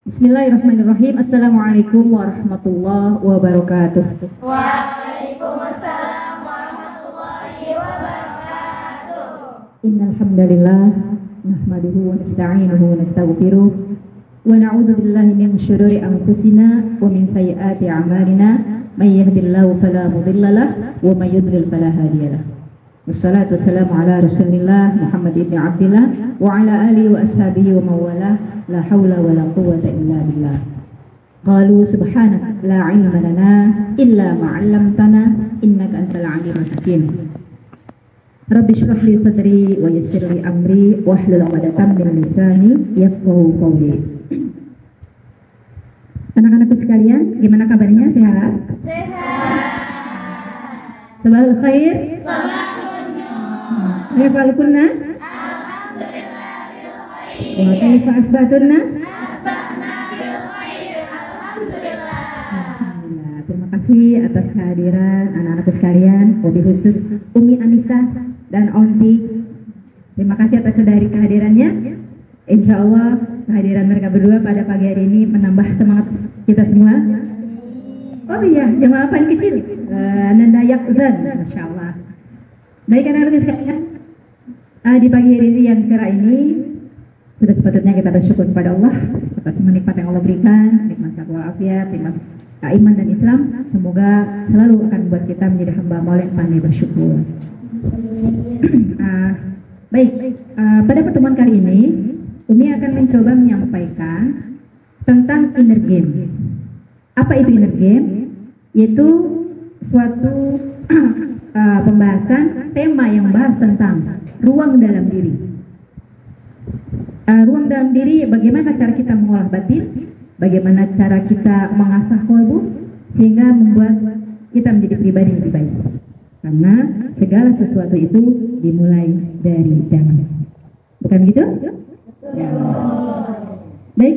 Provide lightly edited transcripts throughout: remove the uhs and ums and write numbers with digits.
Bismillahirrahmanirrahim. Assalamualaikum warahmatullahi wabarakatuh. Waalaikumsalam warahmatullahi wabarakatuh. Innal hamdalillah nahmaduhu wa nasta'inuhu wa nastaghfiruh wa na'udzu billahi min syururi anfusina wa min sayyiati a'malina may yahdihillahu fala mudilla lahu wa may yudlil fala hadiya lahu. Wassalatu wassalamu ala Rasulillah Muhammad ibn Abdillah wa ala alihi wa ashabihi wa mawalah. La haula wa la quwwata illa billah. Qalu subhanaka la ilma lana illa ma 'allamtana innaka antal alimul hakim. Rabbi shrah li sadri wa yassir li amri wahlul 'uqdatam min lisani yafqahu qawli. Anak-anakku sekalian, gimana kabarnya? Sehat? Sehat. Sabahul khair. Sabahun nur. Kaifa kunna? Alhamdulillah bil khair. Wa kaifa asbatunna? Asbahna bil khair. Alhamdulillah. Alhamdulillah. Terima kasih atas kehadiran anak-anakku sekalian, lebih khusus Umi Anissa dan Onti. Terima kasih atas kehadirannya. Insya Allah kehadiran mereka berdua pada pagi hari ini menambah semangat kita semua. Oh iya, jamaah apaan kecil? Nanda Yakzan, Masya Allah. Baik anak-anak sekalian, di pagi hari ini yang cerah ini sudah sepatutnya kita bersyukur kepada Allah atas semua nikmat yang Allah berikan, nikmat sehat walafiat, nikmat iman dan Islam. Semoga selalu akan membuat kita menjadi hamba Allah yang pandai bersyukur. Baik, pada pertemuan kali ini Umi akan mencoba menyampaikan tentang inner game. Apa itu inner game? Yaitu suatu pembahasan tema yang bahas tentang ruang dalam diri. Ruang dalam diri, bagaimana cara kita mengolah batin, bagaimana cara kita mengasah kolbu sehingga membuat kita menjadi pribadi yang lebih baik. Karena segala sesuatu itu dimulai dari dalam. Bukan gitu? Ya. Baik,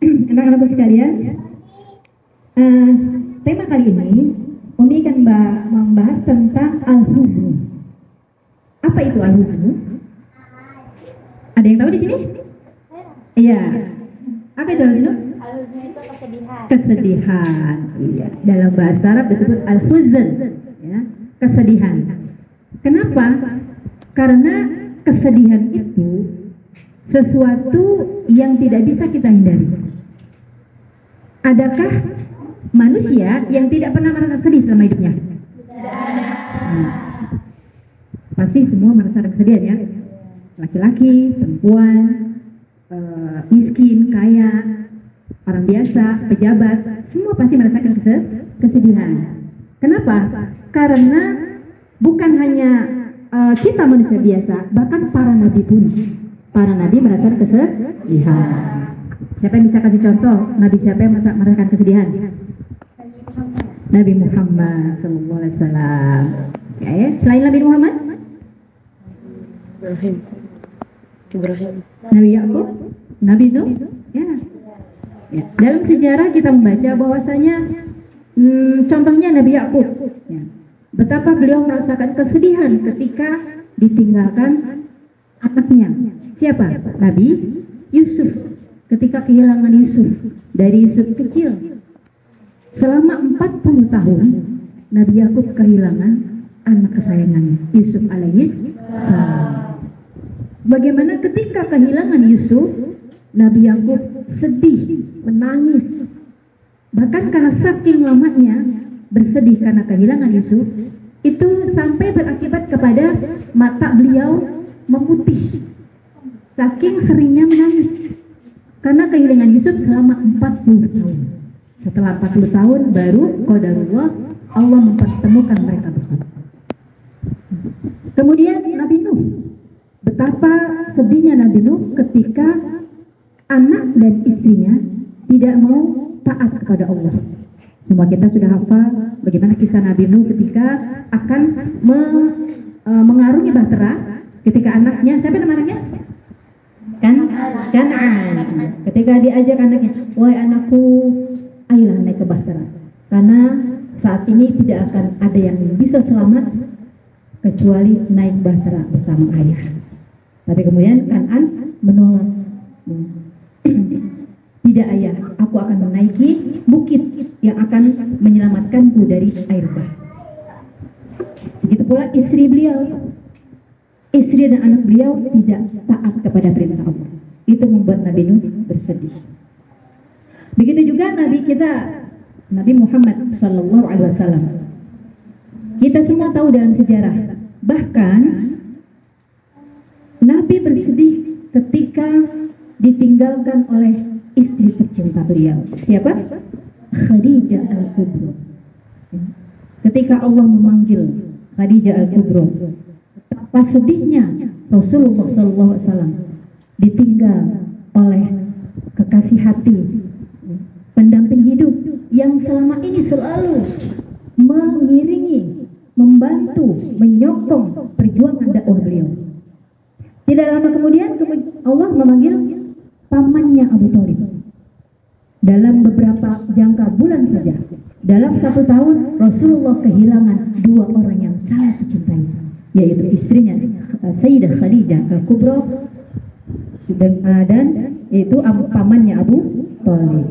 anak-anakku sekalian, tema kali ini Umi akan membahas tentang al-huznu. Apa itu al-huznu? Ada yang tahu di sini? Iya. Apa itu al-huznu? Al-huznu itu kesedihan. Kesedihan. Iya. Dalam bahasa Arab disebut al-huzn, ya, kesedihan. Kenapa? Karena kesedihan itu sesuatu yang tidak bisa kita hindari. Adakah manusia yang tidak pernah merasa sedih selama hidupnya? Tidak ada. Pasti semua merasakan kesedihan, ya. Laki-laki, perempuan, miskin, kaya, orang biasa, pejabat, semua pasti merasakan kesedihan. Kenapa? Karena bukan hanya kita manusia biasa, bahkan para nabi pun. Para nabi merasakan kesedihan. Siapa yang bisa kasih contoh? Nabi siapa yang merasakan kesedihan? Nabi Muhammad Sallallahu Alaihi Wasallam. Ya, selain Nabi Muhammad? Ibrahim. Nabi Yakub, Nabi Nuh. Ya. Ya. Dalam sejarah kita membaca bahwasanya contohnya Nabi Yakub. Ya. Betapa beliau merasakan kesedihan ketika ditinggalkan anaknya. Siapa? Nabi Yusuf. Ketika kehilangan Yusuf, dari Yusuf kecil, selama 40 tahun Nabi Yakub kehilangan anak kesayangannya, Yusuf alaihi salam. Bagaimana ketika kehilangan Yusuf, Nabi Yakub sedih, menangis. Bahkan karena saking lamanya bersedih karena kehilangan Yusuf, itu sampai berakibat kepada mata beliau memutih. Saking seringnya menangis karena kehilangan Yusuf selama 40 tahun. Setelah 40 tahun baru qadarullah Allah mempertemukan mereka berdua. Kemudian Nabi Nuh. Betapa sedihnya Nabi Nuh ketika anak dan istrinya tidak mau taat kepada Allah. Semua kita sudah hafal bagaimana kisah Nabi Nuh ketika akan mengarungi bahtera ketika anaknya, siapa nama anaknya? Kan'an. Ketika diajak anaknya, wahai anakku, ayolah naik ke bahtera. Karena saat ini tidak akan ada yang bisa selamat kecuali naik bahtera bersama ayah. Tapi kemudian Kan'an menolak. Tidak ayah, aku akan menaiki bukit yang akan menyelamatkanku dari air bah. Begitu pula istri beliau. Istri dan anak beliau tidak taat kepada perintah Allah. Itu membuat Nabi Nuh bersedih. Begitu juga Nabi kita, Nabi Muhammad Sallallahu Alaihi Wasallam. Kita semua tahu dalam sejarah. Bahkan Nabi bersedih ketika ditinggalkan oleh istri tercinta beliau. Siapa? Khadijah Al-Kubra. Ketika Allah memanggil Khadijah Al-Kubra, betapa sedihnya Rasulullah SAW ditinggal oleh kekasih hati, pendamping hidup yang selama ini selalu mengiringi, membantu, menyokong perjuangan dakwah beliau. Tidak lama kemudian Allah memanggil pamannya Abu Thalib. Dalam beberapa jangka bulan saja, dalam 1 tahun Rasulullah kehilangan 2 orang yang sangat dicintai, yaitu istrinya Sayyidah Khadijah Al-Kubra dan yaitu pamannya Abu Thalib,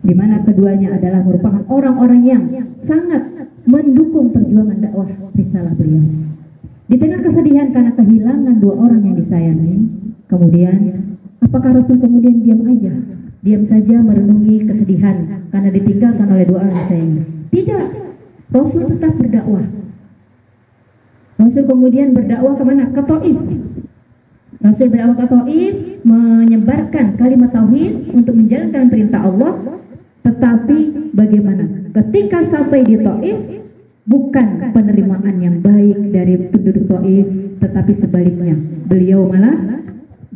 di mana keduanya adalah merupakan orang-orang yang sangat mendukung perjuangan dakwah risalah beliau. Di tengah kesedihan karena kehilangan 2 orang yang disayangi, kemudian apakah Rasul kemudian diam saja merenungi kesedihan karena ditinggalkan oleh 2 orang disayangi? Tidak, Rasul tetap berdakwah. Rasul kemudian berdakwah kemana? Ke Taif. Rasul berdakwah ke Taif, menyebarkan kalimat tauhid untuk menjalankan perintah Allah. Tetapi bagaimana? Ketika sampai di Taif, bukan penerimaan yang baik dari penduduk Taif, tetapi sebaliknya, beliau malah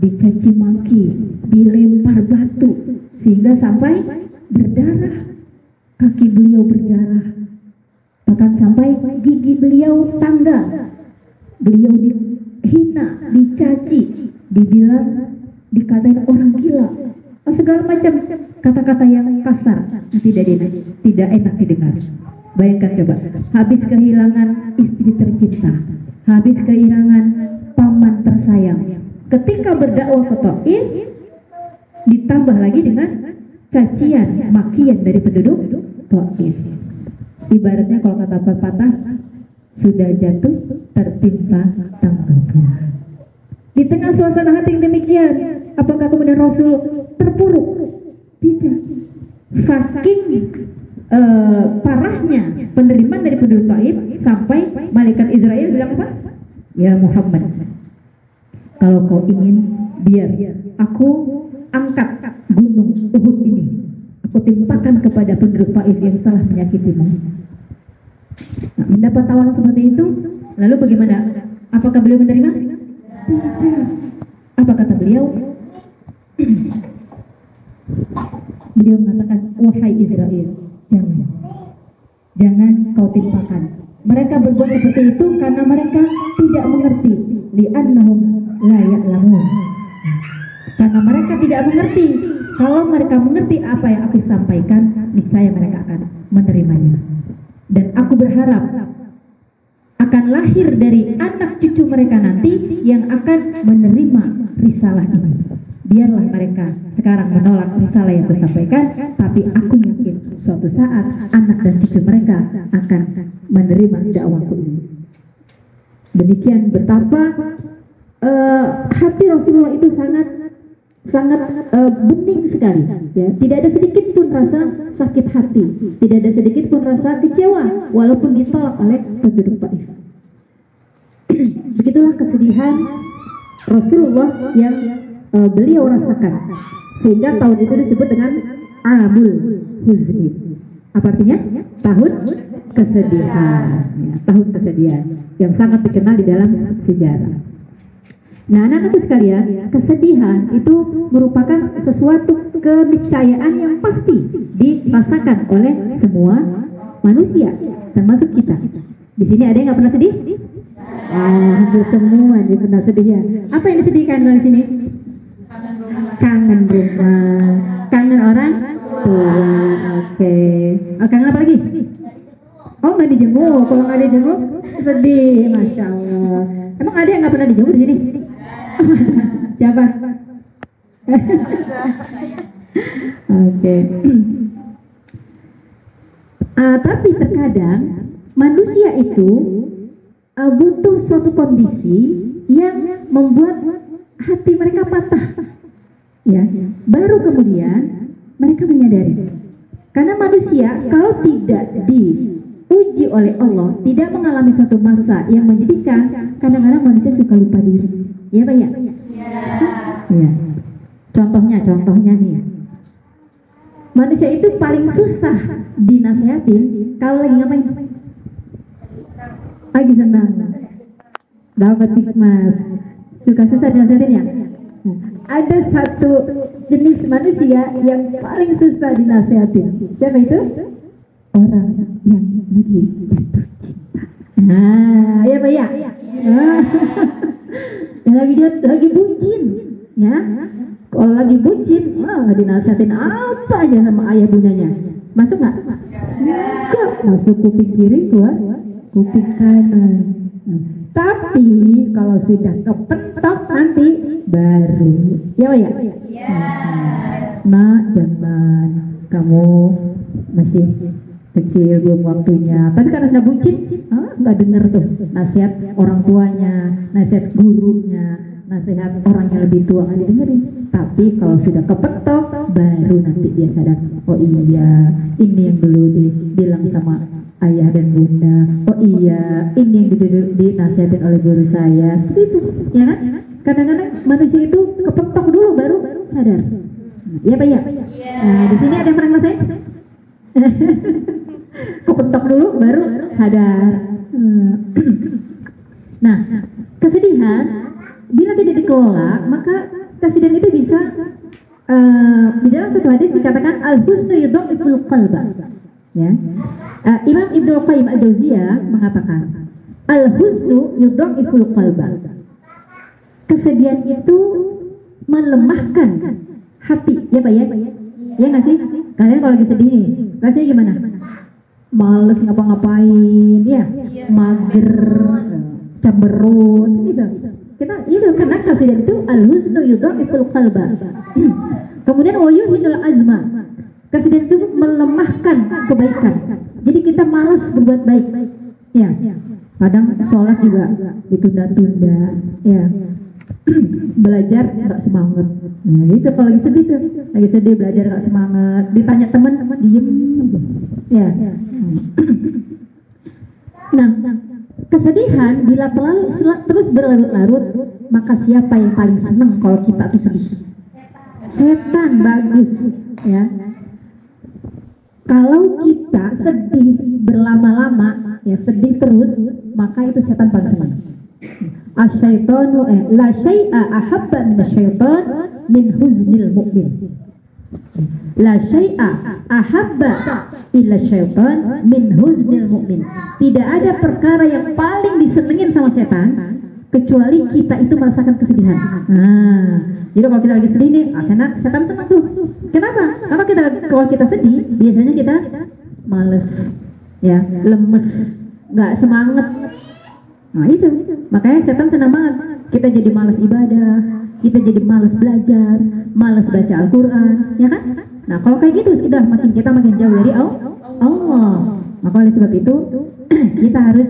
dicaci maki, dilempar batu, sehingga sampai berdarah, kaki beliau berdarah, bahkan sampai gigi beliau tanggal. Beliau dihina, dicaci, dibilang, dikatain orang gila, segala macam kata-kata yang kasar, tidak enak didengar. Bayangkan coba, habis kehilangan istri tercinta, habis kehilangan paman tersayang, ketika berdakwah ke Taif, ditambah lagi dengan cacian, makian dari penduduk Taif. Ibaratnya kalau kata pepatah, sudah jatuh tertimpa tangga. Di tengah suasana hati yang demikian, apakah kemudian Rasul terpuruk? Tidak. Saking parahnya penerimaan dari penduduk Taif, sampai malaikat Israel bilang apa? Ya Muhammad, kalau kau ingin, biar aku angkat gunung Uhud ini, aku timpakan kepada penduduk Taif yang telah menyakitimu. Nah, mendapat tawaran seperti itu, lalu bagaimana? Apakah beliau menerima? Tidak. Apa kata beliau? Beliau mengatakan, wahai Israel, jangan kau timpakan. Mereka berbuat seperti itu karena mereka tidak mengerti, li'annahum la ya'lamun. Karena mereka tidak mengerti. Kalau mereka mengerti apa yang aku sampaikan, niscaya mereka akan menerimanya. Dan aku berharap akan lahir dari anak cucu mereka nanti yang akan menerima risalah ini. Biarlah mereka sekarang menolak risalah yang aku sampaikan, tapi aku yakin suatu saat anak dan cucu mereka akan menerima dakwahku ini. Demikian betapa hati Rasulullah itu sangat bening sekali, ya. Tidak ada sedikit pun rasa sakit hati, tidak ada sedikit pun rasa kecewa walaupun ditolak oleh penduduk Taif. Begitulah kesedihan Rasulullah yang beliau rasakan, sehingga tahun itu disebut dengan Amul Huzni. Apa artinya? Tahun kesedihan, ya, tahun kesedihan yang sangat dikenal di dalam sejarah. Nah, anak-anakku sekalian, kesedihan itu merupakan sesuatu keniscayaan yang pasti dirasakan oleh semua manusia, termasuk kita. Di sini ada yang nggak pernah sedih? Hampir semua yang pernah sedih, ya. Apa yang disedihkan di sini? Kangen rumah, kangen orang tua. Oke. Oh, kangen apa lagi? Oh, nggak dijenguk. Kalau nggak dijenguk sedih, masya Allah. Emang ada yang nggak pernah dijenguk di sini? Siapa? Oke. Tapi terkadang manusia itu butuh suatu kondisi yang membuat hati mereka patah, ya. Baru kemudian mereka menyadari. Karena manusia kalau tidak diuji oleh Allah, tidak mengalami suatu masa yang menjadikan, kadang-kadang manusia suka lupa diri. Ya Pak ya? Ya. Contohnya nih. Manusia itu paling susah dinasehatin kalau lagi ngapain? Lagi senang, dapat hikmat, suka susah dinasehatin ya. Nah, ada satu jenis manusia yang paling susah dinasehatin. Siapa itu? Orang yang lagi jatuh cinta. Nah, ya Pak ya. Yang lagi bucin, ya. Kalau lagi bucin, dinasehatin apa aja sama ayah bundanya. Masuk nggak? Enggak. Masuk kuping kiri, keluar kuping kanan. Tapi kalau sudah kepentok nanti baru, ya Pak ya? Nah, jangan, kamu masih kecil, belum waktunya. Tapi karena sudah bucin, nggak denger tuh nasihat orang tuanya, nasihat gurunya, nasihat orang yang lebih tua, nggak didengerin. Tapi kalau sudah kepetok, baru nanti dia sadar, oh iya, ini yang dulu dibilang sama ayah dan bunda, oh iya, ini yang dinasihatin oleh guru saya. Seperti itu, ya kan? Kadang-kadang manusia itu kepetok dulu baru sadar. Ya Pak ya? Nah, di sini ada yang pernah ngerasain? Kepentok dulu baru sadar. Nah, kesedihan bila tidak dikelola, maka kesedihan itu bisa di dalam satu hadis dikatakan al-husnu yudha'iful qalba. Ya. Imam Ibnu Qayyim al-Jauziyah mengatakan al-husnu yudha'iful qalba. Kesedihan itu melemahkan hati, ya Pak ya? Ya nggak sih? Kalian kalau lagi sedih nih, rasanya gimana? Males ngapa-ngapain, ya? Mager, cemberut, gitu. Kita itu karena kesedihan itu al-husnu yudha'iful qalba. Kemudian wayuhinul azma. Kesedihan itu melemahkan kebaikan. Jadi kita malas berbuat baik. Ya. Kadang sholat juga ditunda-tunda, ya. Belajar nggak semangat. Nah, itu kalau lagi sedih tuh, lagi sedih belajar nggak semangat. Ditanya teman, diem. Ya. Nah, kesedihan bila terus berlarut-larut, maka siapa yang paling senang kalau kita tuh sedih? Setan, bagus, ya. Kalau kita sedih berlama-lama, ya sedih terus, maka itu setan paling senang. Asyaitonu la syai'a ahabba minasyaitan min huznil mu'min. La syai'a ahabba illa syaitan min huznil mu'min. Tidak ada perkara yang paling disenengin sama setan kecuali kita itu merasakan kesedihan. Nah, jadi kalau kita lagi sedih nih, setan senang tuh. Kenapa? Karena kalau kita sedih, biasanya kita males, ya, lemes, nggak semangat. Nah itu, makanya setan senang banget. Kita jadi malas ibadah, kita jadi malas belajar, malas baca Al-Quran, ya kan? Nah kalau kayak gitu sudah kita makin jauh dari Allah. Maka oleh sebab itu kita harus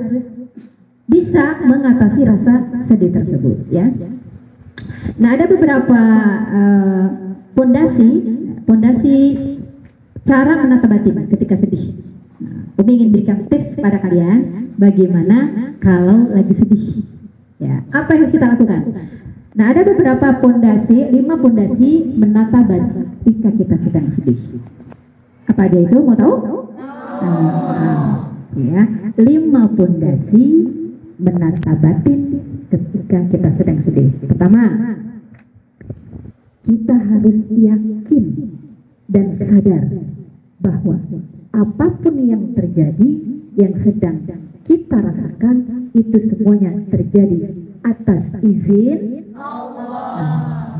bisa mengatasi rasa sedih tersebut, ya. Nah ada beberapa pondasi cara menata batin ketika sedih. Umi ingin berikan tips pada kalian bagaimana kalau lagi sedih. Ya, apa yang harus kita lakukan? Nah, ada beberapa 5 pondasi menata batin ketika kita sedang sedih. Apa aja itu? Mau tahu? Ya, 5 pondasi menata batin ketika kita sedang sedih. Pertama, kita harus yakin dan sadar bahwa apapun yang terjadi, yang sedang kita rasakan, itu semuanya terjadi atas izin Allah.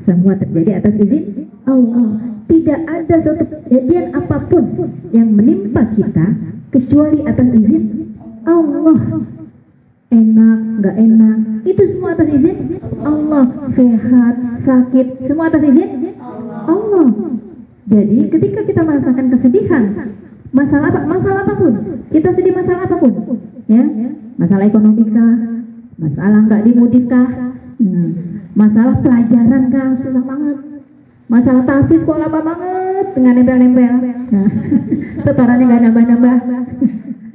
Semua terjadi atas izin Allah. Tidak ada suatu kejadian apapun yang menimpa kita kecuali atas izin Allah. Enak, nggak enak, itu semua atas izin Allah. Sehat, sakit, semua atas izin Allah. Allah. Jadi ketika kita merasakan kesedihan, masalah apapun, kita sedih masalah apapun, ya, masalah ekonomi kah, masalah nggak dimudi kah, masalah pelajaran kah, susah banget, masalah tahfiz kok lama banget, nggak nempel-nempel, setorannya nggak nambah-nambah.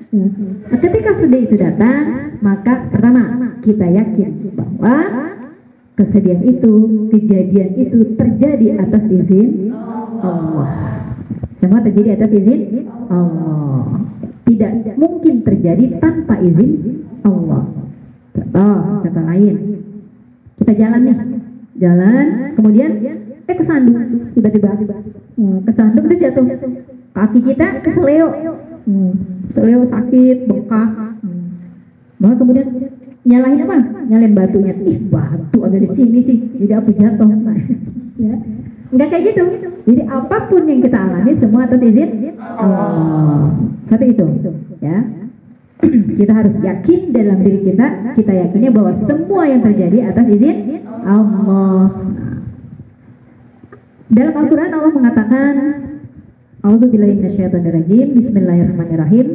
Nah, ketika sedih itu datang, maka pertama kita yakin bahwa kesedihan itu, kejadian itu terjadi atas izin Allah. Semua terjadi atas izin Allah. Tidak mungkin terjadi tanpa izin Allah. Contoh lain. Kita jalan nih, kemudian kesandung, tiba-tiba kesandung terus jatuh. Kaki kita keseleo, seleo sakit, bengkak. Maka kemudian nyalahin apa? Nyalain batunya. Ih, batu ada di sini sih, jadi aku jatuh. Ya. Enggak kayak gitu. Jadi apapun yang kita alami semua atas izin Allah. Satu itu, ya. Kita harus yakin dalam diri kita yakinnya bahwa semua yang terjadi atas izin Allah. Dalam Al-Quran Allah mengatakan, A'udzubillahi minasyaitonirrajim, Bismillahirrahmanirrahim.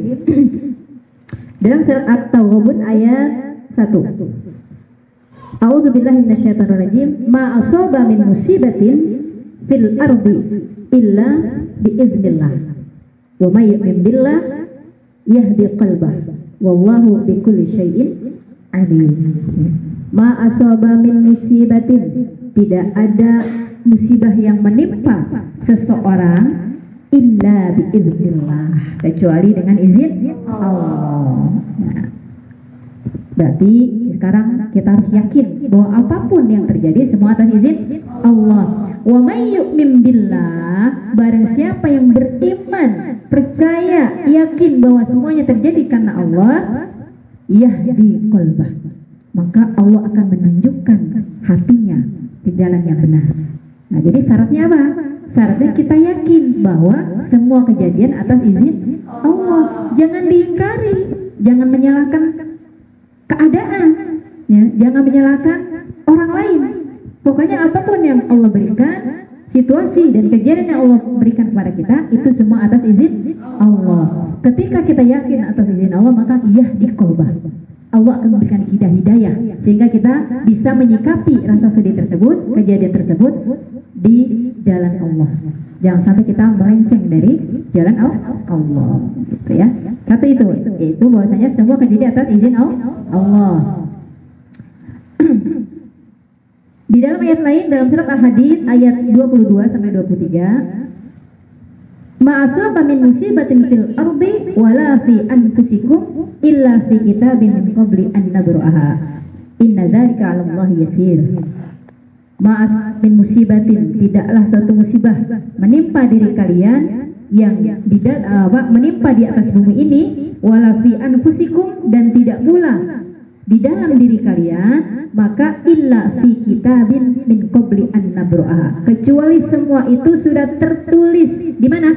Dalam surat At-Taghabun ayat 1. A'udzubillahi minasyaitonirrajim, ma asaba min musibatin fil ardi illa biiznillah wa may yu'min billah yahdi qalbah wallahu bikulli syai'in alim. Ma asaba min musibatin, tidak ada musibah yang menimpa seseorang illa biiznillah, kecuali dengan izin Allah. Nah, berarti sekarang kita harus yakin bahwa apapun yang terjadi semua atas izin Allah. Wa may yu'min billah, barang siapa yang beriman, percaya, yakin bahwa semuanya terjadi karena Allah, yahdi qalbah, maka Allah akan menunjukkan hatinya ke jalan yang benar. Nah, jadi syaratnya apa? Syaratnya kita yakin bahwa semua kejadian atas izin Allah. Jangan diingkari, jangan menyalahkan keadaan, ya, jangan menyalahkan orang lain. Pokoknya apapun yang Allah berikan, situasi dan kejadian yang Allah berikan kepada kita, itu semua atas izin Allah. Ketika kita yakin atas izin Allah, maka yahdi qalbah, Allah akan memberikan kita hidayah sehingga kita bisa menyikapi rasa sedih tersebut, kejadian tersebut di jalan Allah. Jangan sampai kita melenceng dari jalan Allah, gitu ya. Satu itu, yaitu bahwasanya semua kejadian atas izin Allah. Di dalam ayat lain, dalam surat Al-Hadid ayat 22 sampai 23, ma asaba min musibatin fil ardi wala fi anfusikum illa fi kitabin min qabli an nabra'aha inna dzalika 'ala Allah yasir. Ma asaba min musibatin, tidaklah suatu musibah menimpa diri kalian yang menimpa di atas bumi ini, wala fi anfusikum, dan tidak pula di dalam diri kalian, maka illa fi kitabin min qabli an nabra'aha, kecuali semua itu sudah tertulis di mana?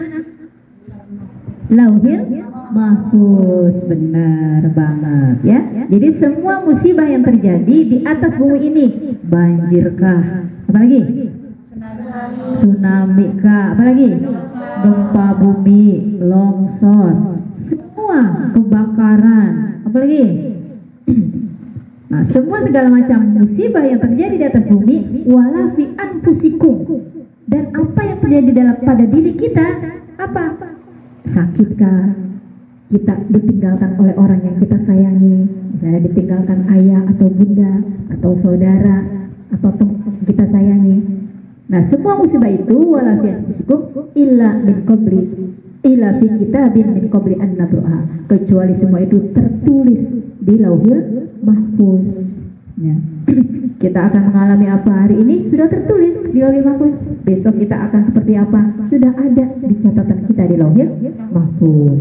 Lauhil Mahfuz. Benar banget, ya. Jadi semua musibah yang terjadi di atas bumi ini, banjirkah, apalagi tsunami kah, apalagi gempa bumi, longsor, semua kebakaran, apalagi nah, semua segala macam musibah yang terjadi di atas bumi, wala fi anfusikum, dan apa yang terjadi pada diri kita, apa? Sakitkah? Kita ditinggalkan oleh orang yang kita sayangi, misalnya ditinggalkan ayah atau bunda atau saudara atau teman kita sayangi. Nah, semua musibah itu wala fi anfusikum illa fi kitabin min qabli an nabra'aha, kecuali semua itu tertulis di Lauhil Mahfuz, ya. Kita akan mengalami apa hari ini sudah tertulis di Lauhil Mahfuz. Besok kita akan seperti apa sudah ada di catatan kita di Lauhil Mahfuz.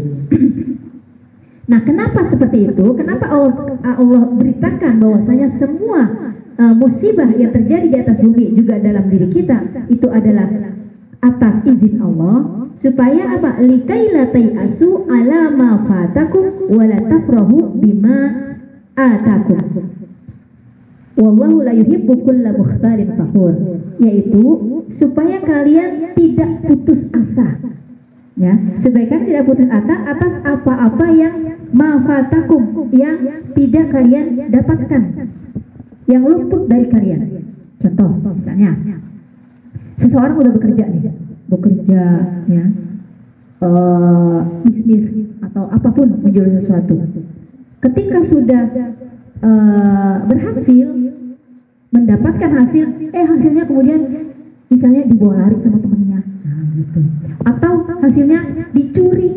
Nah, kenapa seperti itu? Kenapa Allah beritakan bahwasanya semua musibah yang terjadi di atas bumi juga dalam diri kita itu adalah atas izin Allah, supaya apa? Likaila tayasu ala ma fatakum wa la tafrahu bima atakum. Wallahu la yuhibbu kulla mukhtalin fakhur, yaitu supaya kalian tidak putus asa. Ya, supaya kalian tidak putus asa atas apa-apa yang mafatakum, yang tidak kalian dapatkan, yang luput dari kalian. Contoh, misalnya seseorang udah bekerja ya, bisnis atau apapun menjual sesuatu. Ketika sudah berhasil mendapatkan hasilnya kemudian misalnya dibawa lari sama temannya, gitu. Atau hasilnya dicuri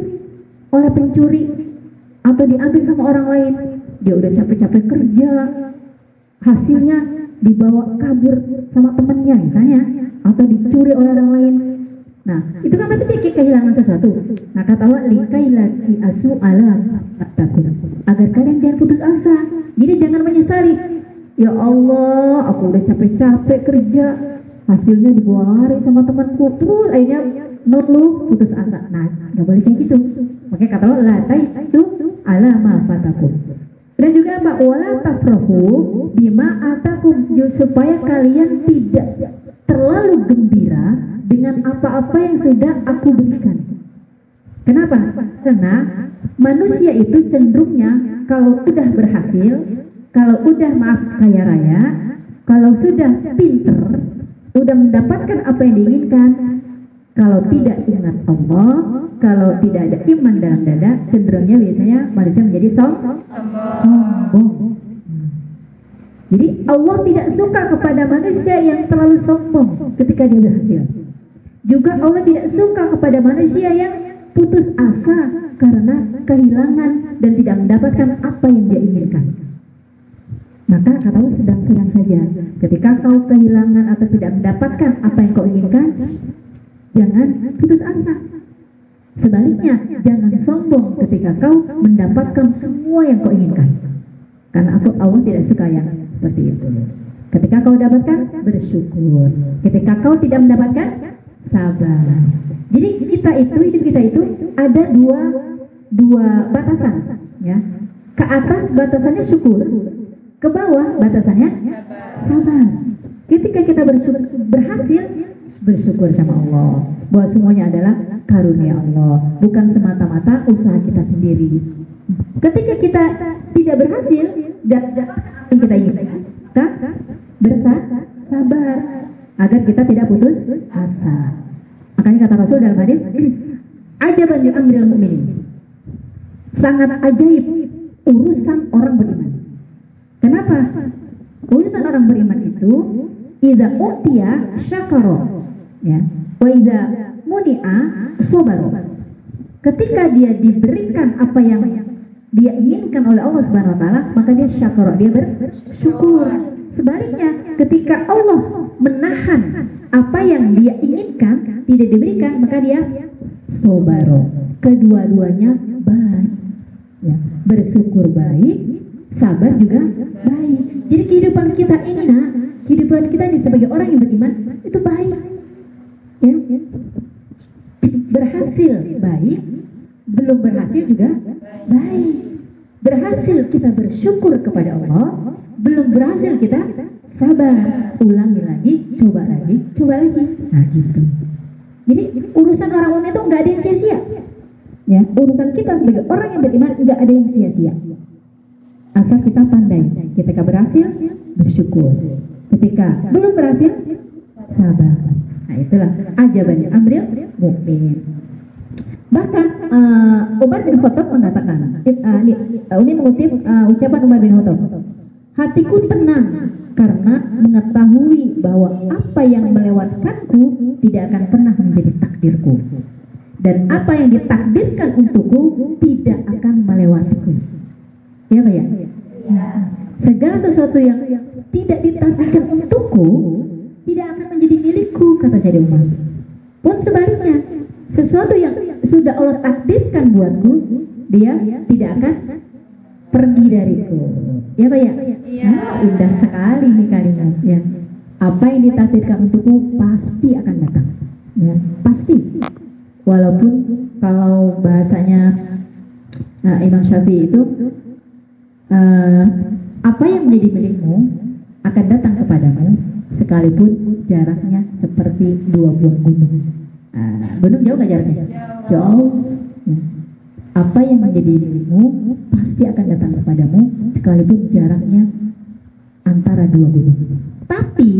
oleh pencuri atau diambil sama orang lain. Dia udah capek-capek kerja, hasilnya dibawa kabur sama temannya misalnya, atau dicuri oleh orang lain. Nah, itu kan berarti dia kehilangan sesuatu. Nah, kata Allah, likai lagi asu ala takut, agar kalian jangan putus asa. Jadi jangan menyesali. Ya Allah, aku udah capek-capek kerja, hasilnya dibawa lari sama temanku, terus akhirnya lu putus asa. Nah, nggak boleh kayak gitu. Makanya kata Allah, latai su ala ma fatakum. Dan juga apa? Wala tafrahu bima atakum, supaya kalian tidak terlalu gembira dengan apa-apa yang sudah aku berikan. Kenapa? Karena manusia itu cenderungnya kalau sudah berhasil, kalau udah kaya raya, kalau sudah pinter, udah mendapatkan apa yang diinginkan, kalau tidak ingat Allah, kalau tidak ada iman dalam dada, cenderungnya biasanya manusia menjadi sombong. Jadi Allah tidak suka kepada manusia yang terlalu sombong ketika dia berhasil. Juga Allah tidak suka kepada manusia yang putus asa karena kehilangan dan tidak mendapatkan apa yang dia inginkan. Maka kata Allah, sedang-sedang saja. Ketika kau kehilangan atau tidak mendapatkan apa yang kau inginkan, jangan putus asa. Sebaliknya, jangan sombong ketika kau mendapatkan semua yang kau inginkan. Karena Allah tidak suka yang seperti itu. Ketika kau dapatkan, bersyukur. Ketika kau tidak mendapatkan, sabar. Jadi hidup kita itu ada dua batasan, ya. Ke atas batasannya syukur, ke bawah batasannya sabar. Ketika kita berhasil, bersyukur sama Allah bahwa semuanya adalah karunia Allah, bukan semata-mata usaha kita sendiri. Ketika kita tidak berhasil dan yang kita inginkan, kita bersabar agar kita tidak putus asa. Makanya kata Rasul dalam hadis, ajaban li amril mu'minin, sangat ajaib urusan orang beriman. Kenapa? Urusan orang beriman itu idza utiya syakara, ya, wa idza muni'a sabara. Ketika dia diberikan apa yang dia inginkan oleh Allah Subhanahu wa taala, maka dia syakara, dia bersyukur. Sebaliknya, ketika Allah menahan apa yang dia inginkan tidak diberikan, maka dia sobaro. Kedua-duanya baik, ya. Bersyukur baik, sabar juga baik. Jadi kehidupan kita ini, kehidupan kita ini sebagai orang yang beriman itu baik, ya. Berhasil baik, belum berhasil juga baik. Berhasil kita bersyukur kepada Allah, belum berhasil kita sabar, ulangi lagi, coba lagi. Nah gitu. Jadi urusan orang lain itu nggak ada yang sia-sia, ya. Urusan kita sebagai orang yang beriman nggak ada yang sia-sia. Asal kita pandai. Ketika berhasil, bersyukur. Ketika belum berhasil, sabar. Nah itulah ajaban amril mukmin. Bahkan Umar bin Khattab mengatakan, ini mengutip ucapan Umar bin Khattab, hatiku tenang karena mengetahui bahwa apa yang melewatkanku tidak akan pernah menjadi takdirku, dan apa yang ditakdirkan untukku tidak akan melewatiku. Ya Pak ya? Segala sesuatu yang tidak ditakdirkan untukku tidak akan menjadi milikku, kata Sayyidina Umar. Pun sebaliknya, sesuatu yang sudah Allah takdirkan buatku, dia tidak akan pergi dariku. Ya Pak ya? Indah sekali nih kalimat, ya. Apa yang ditakdirkan untukku pasti akan datang, ya, pasti. Walaupun kalau bahasanya Imam Syafi'i itu apa yang menjadi milikmu akan datang kepadamu sekalipun jaraknya seperti 2 buah gunung. Gunung jauh nggak jaraknya? Jauh. Apa yang menjadi milikmu pasti akan datang kepadamu sekalipun jaraknya antara 2 gunung. Tapi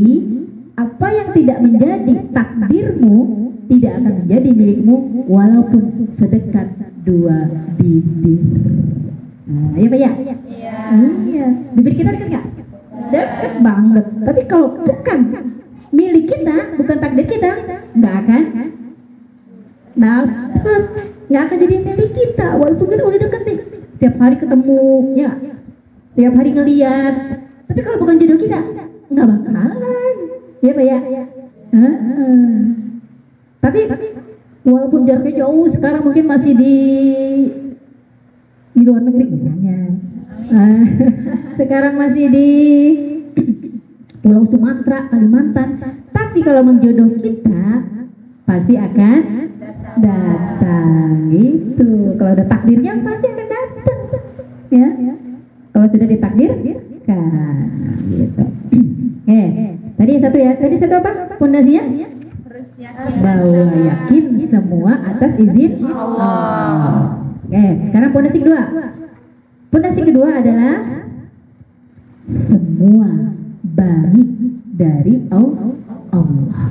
apa yang tidak menjadi takdirmu tidak akan menjadi milikmu walaupun sedekat 2 bibir. Iya Pak ya? Iya. Bibir kita dekat nggak? Dekat banget. Tapi kalau bukan milik kita, bukan takdir kita, nggak akan dapat, nggak akan jadi milik kita. Walaupun kita udah deket nih, tiap hari ketemu, ya, tiap hari ngeliat. Tapi kalau bukan jodoh kita, nggak bakalan. Ya Pak ya? Tapi walaupun jaraknya jauh, sekarang mungkin masih di luar negeri misalnya. Sekarang masih di Pulau Sumatera, Kalimantan. Tapi kalau menjodoh kita pasti akan datang gitu. Kalau ada takdirnya pasti akan datang. Ya. Kalau sudah ditakdirkan gitu. Tadi satu ya. Tadi satu apa? Pondasinya? Bahwa yakin semua atas izin Allah. Sekarang pondasi kedua. Pondasi kedua adalah semua baik dari Allah.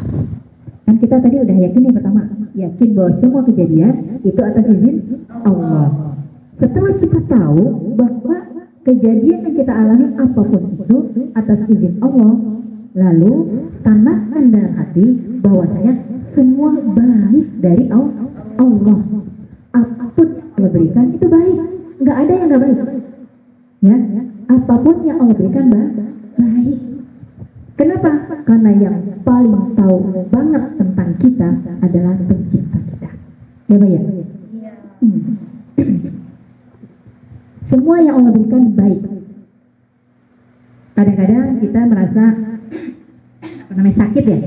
Kan kita tadi udah yakin yang pertama, yakin bahwa semua kejadian itu atas izin Allah. Setelah kita tahu bahwa kejadian yang kita alami apapun itu atas izin Allah, lalu tanamkan dalam hati bahwasanya semua baik dari Allah. Apapun Allah berikan itu baik, nggak ada yang nggak baik. Ya, apapun yang Allah berikan baik. Kenapa? Karena yang paling tahu banget tentang kita adalah pencipta kita. Ya, Pak ya? Semua yang Allah berikan baik. Kadang-kadang kita merasa sakit ya.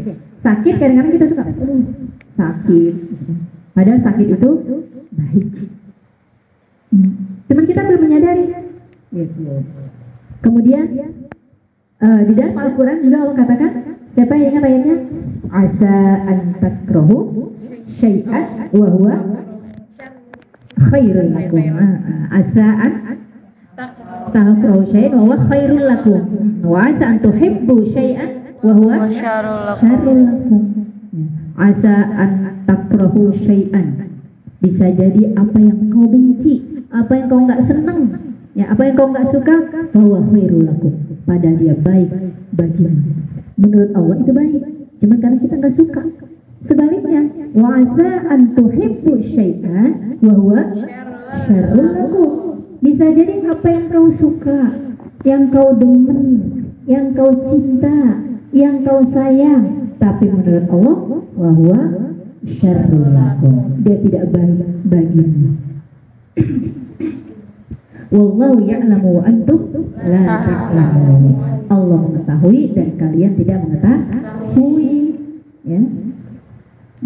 Sakit kadang-kadang kita suka sakit. Padahal sakit itu baik. Cuman kita belum menyadari. Kemudian di dalam Al-Quran juga Allah katakan, siapa yang ingat ayatnya? Asa an takrahu syai'an wa huwa khairul lakum. Asa an takrahu syai'an wa huwa khairul lakum. Wa asa an tuhibbu syai'an wa huwa syarrul lakum. Asa an takrahu syai'an. Bisa jadi apa yang kau benci, apa yang kau nggak senang, ya, apa yang kau nggak suka, bahwa khairul lakum, padahal dia baik bagimu. Menurut Allah itu baik, cuma karena kita nggak suka. Sebaliknya, wa asa an tuhibbu syai'an wa huwa syarrul lakum. Bisa jadi apa yang kau suka, yang kau demen, yang kau cinta, yang kau sayang, tapi menurut Allah wa huwa syarrul lakum, dia tidak baik bagimu. Wallahu ya'lamu wa antum la ta'lamun. Allah mengetahui dan kalian tidak mengetahui. Ya.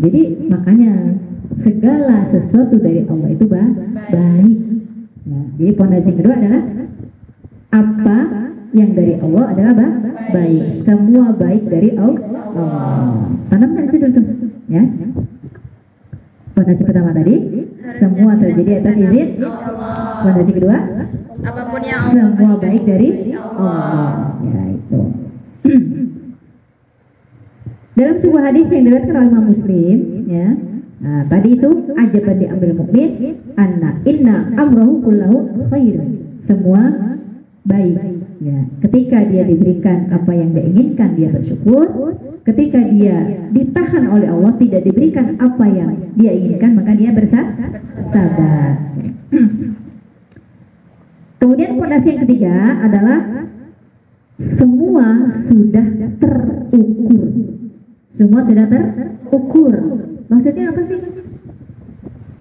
Jadi makanya segala sesuatu dari Allah itu baik. Ya. Jadi fondasi kedua adalah apa yang dari Allah adalah baik. Semua baik dari Allah. Tanamkan itu dulu, ya. Fondasi pertama tadi, semua terjadi atas izin Allah. Fondasi kedua, Apapun yang Allah semua baik dari Allah. Ya, itu. Dalam sebuah hadis yang diriwayatkan oleh Imam Muslim, ya. Nah, tadi itu ajaban diambil mukmin, inna amrahu kullahu khair. Semua baik. Ya, ketika dia diberikan apa yang dia inginkan, dia bersyukur. Ketika dia ditahan oleh Allah, tidak diberikan apa yang dia inginkan, maka dia bersabar. Kemudian fondasi yang ketiga adalah semua sudah terukur. Semua sudah terukur. Maksudnya apa sih?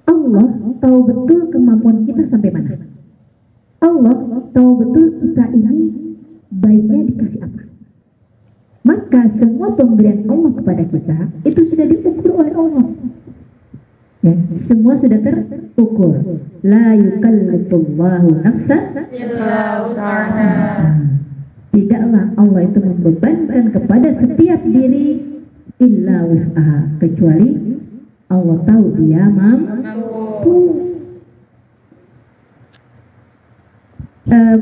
Allah tahu betul kemampuan kita sampai mana. Allah tahu betul kita ini baiknya dikasih apa. Maka semua pemberian Allah kepada kita itu sudah diukur oleh Allah. Ya, semua sudah terukur. La yukallifullahu nafsan illa usaha. tidaklah Allah itu membebankan kepada setiap diri illa wus'aha, kecuali Allah tahu dia mampu.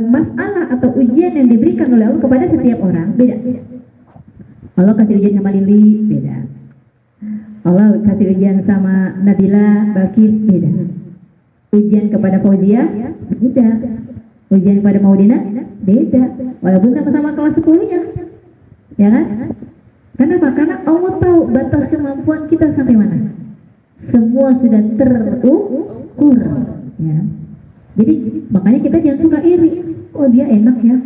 Masalah atau ujian yang diberikan oleh Allah kepada setiap orang beda. Allah kasih ujian sama Lili, beda. Allah kasih ujian sama Nabila, Balkis, beda. Ujian kepada Fauzia, beda. Ujian kepada Maudina, beda. Walaupun sama-sama kelas 10-nya, ya kan? Kenapa? Karena Allah tahu batas kemampuan kita sampai mana. Semua sudah terukur, ya. Jadi makanya kita jangan suka iri. Oh dia enak ya,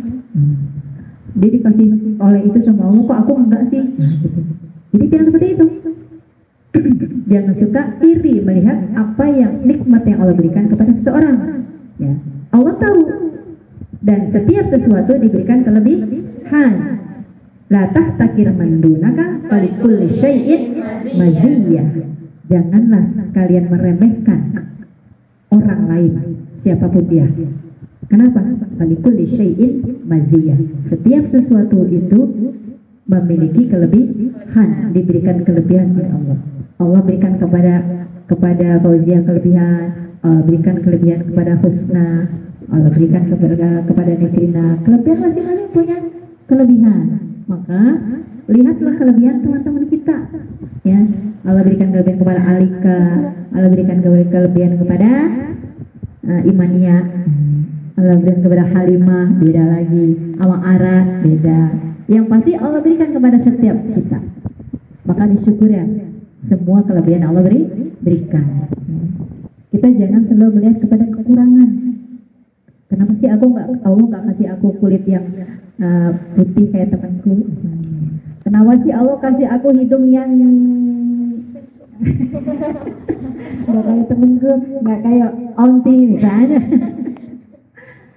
dia dikasih oleh itu sama Allah, kok aku enggak sih? Gitu. Jadi jangan seperti itu. Jangan suka iri melihat apa yang nikmat yang Allah berikan kepada seseorang. Ya, Allah tahu. Dan setiap sesuatu diberikan kelebihan. La tahtakir mandunaka falikulli syai'in maziyah. Janganlah kalian meremehkan orang lain, siapapun dia. Kenapa? Falikulli syai'in maziyah. Setiap sesuatu itu memiliki kelebihan, diberikan kelebihan oleh Allah. Allah berikan kepada Fauzia kelebihan, Allah berikan kelebihan kepada Husna, Allah berikan kepada Nisrina. Kelebihan masing-masing punya kelebihan. Maka lihatlah kelebihan teman-teman kita. Ya, Allah berikan kelebihan kepada Alika, Allah berikan kelebihan kepada Imania, Allah berikan kepada Halimah, beda lagi. Sama Ara, beda. Yang pasti Allah berikan kepada setiap kita. Maka disyukur ya, semua kelebihan Allah berikan. Kita jangan selalu melihat kepada kekurangan. Kenapa sih Allah nggak kasih aku kulit yang putih kayak temanku? Kenapa sih Allah kasih aku hidung yang nggak kayak temenku, nggak kayak onti misalnya?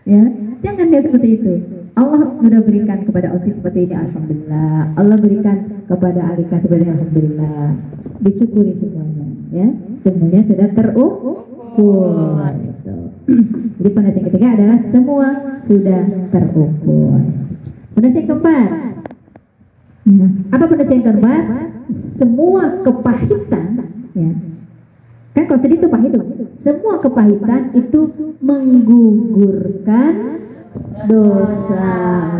Ya, jangan lihat seperti itu. Allah sudah berikan kepada Onti seperti ini, alhamdulillah. Allah berikan kepada Alika seperti ini, alhamdulillah. Disyukuri semuanya, ya. Semuanya sudah terukur. Gitu. Jadi pondasi yang ketiga adalah semua sudah terukur. Pondasi yang keempat, apa pondasi yang keempat? Semua kepahitan, ya. Kan kalau sedih itu pahit tuh. Semua kepahitan itu menggugurkan dosa.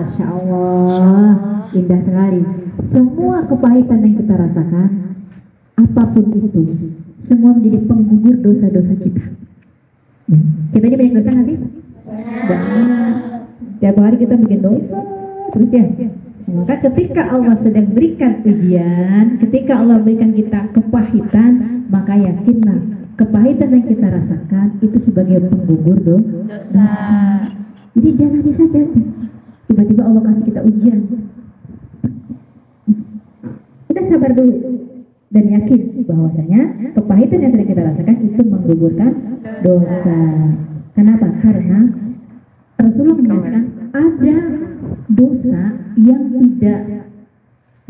Masya Allah, indah sekali. Semua kepahitan yang kita rasakan, apapun itu, semua menjadi penggugur dosa-dosa kita. Kita ini banyak dosa nggak sih? Banyak. Tiap hari kita bikin dosa terus ya. Maka ketika Allah sedang berikan ujian, ketika Allah berikan kita kepahitan, maka yakinlah kepahitan yang kita rasakan itu sebagai penggugur dosa. Jadi jangan bisa saja tiba-tiba Allah kasih kita ujian. Kita sabar dulu dan yakin bahwasanya kepahitan yang sedang kita rasakan itu menggugurkan dosa. Kenapa? Karena Rasulullah menjelaskan ada dosa yang tidak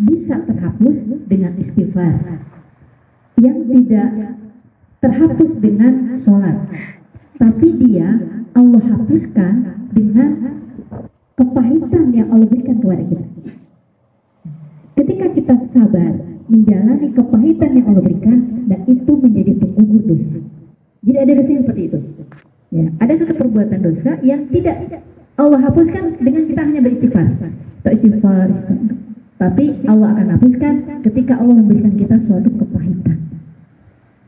bisa terhapus dengan istighfar, yang tidak terhapus dengan sholat, tapi dia Allah hapuskan dengan kepahitan yang Allah berikan kepada kita. Ketika kita sabar menjalani kepahitan yang Allah berikan, dan itu menjadi penggugur dosa. Jadi ada dosa yang seperti itu. Ya, ada satu perbuatan dosa yang tidak Allah hapuskan dengan kita hanya beristighfar. Istighfar. Tapi Allah akan hapuskan ketika Allah memberikan kita suatu kepahitan.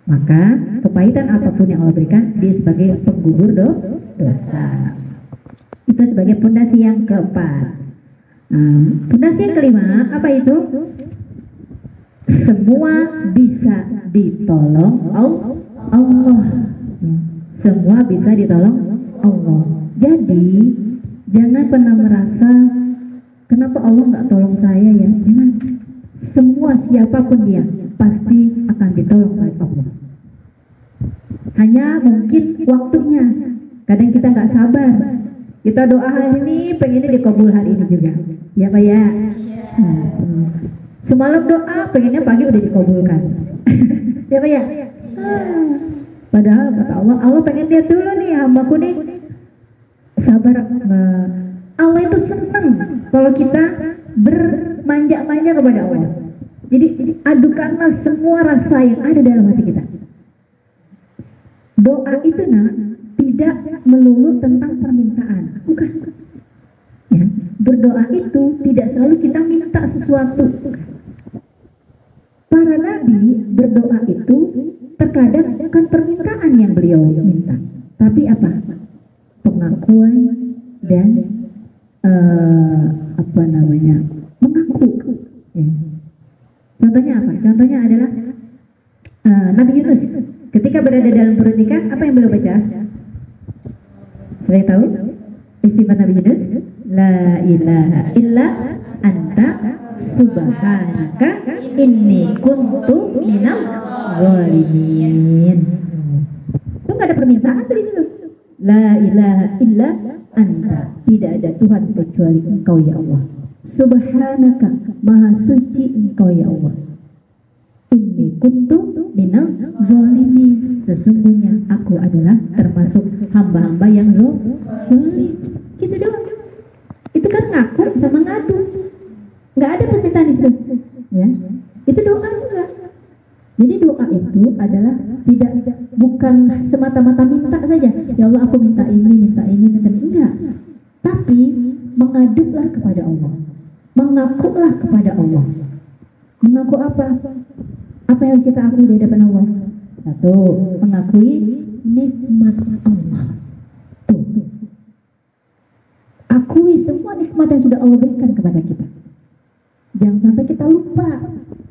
Maka kepahitan apapun yang Allah berikan, dia sebagai penggugur dosa. Itu sebagai pondasi yang keempat. Pondasi yang kelima, apa itu? Semua bisa ditolong Allah. Semua bisa ditolong Allah. Jadi jangan pernah merasa kenapa Allah nggak tolong saya ya. Jangan. Semua siapapun dia pasti akan ditolong oleh Allah. Hanya mungkin waktunya. Kadang kita nggak sabar. Kita doa hari ini pengennya dikabul hari ini juga. Ya Pak ya. Semalam doa pengennya pagi udah dikabulkan. Ya Pak ya. Padahal kata Allah pengen lihat dulu nih hambaku nih sabar. Allah itu senang kalau kita bermanja-manja kepada Allah. Jadi adukanlah semua rasa yang ada dalam hati kita. Doa itu tidak melulu tentang permintaan, bukan. Ya, berdoa itu tidak selalu kita minta sesuatu. Para nabi berdoa itu terkadang bukan permintaan yang beliau minta, tapi apa? Pengakuan dan mengaku. Ya. Contohnya apa? Contohnya adalah Nabi Yunus ketika berada dalam perut ikan, apa yang beliau baca? Saya tahu istighfar Nabi Yunus, la ilaha illa anta subhanaka inni kuntu minal zalimin. Itu nggak ada permintaan tuh di situ. La ilaha illa anta, tidak ada Tuhan kecuali Engkau ya Allah. Subhanaka, maha suci Engkau ya Allah. Inni kuntu minal zalimin, sesungguhnya aku adalah termasuk hamba-hamba yang zalim. Gitu doang. Itu kan ngaku sama ngadu. Nggak ada permintaan di situ. Ya. Itu doa juga. Jadi doa itu adalah bukan semata-mata minta saja. Ya Allah aku minta ini, minta ini. Enggak. Tapi mengadulah kepada Allah. Mengakulah kepada Allah. Mengaku apa? Apa yang kita akui di hadapan Allah? Satu, mengakui nikmat Allah. Tuh. Akui semua nikmat yang sudah Allah berikan kepada kita. Jangan sampai kita lupa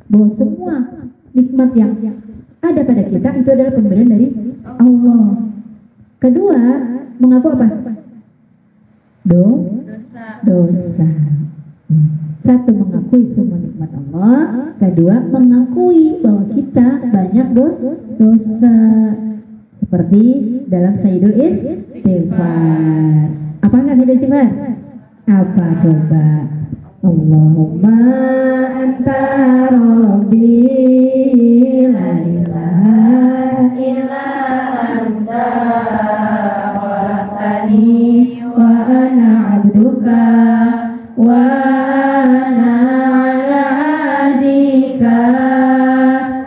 bahwa semua nikmat yang ada pada kita itu adalah pemberian dari Allah. Kedua, mengaku apa? Dosa. Satu, mengakui semua nikmat Allah. Kedua, mengakui bahwa kita banyak dosa. Seperti dalam Sayyidul Istighfar. Apa enggak Sayyidul Istighfar? Apa coba? Allahumma anta rabbi la ilaha illa anta khalaqtani wa ana abduka wa ana ala ahdika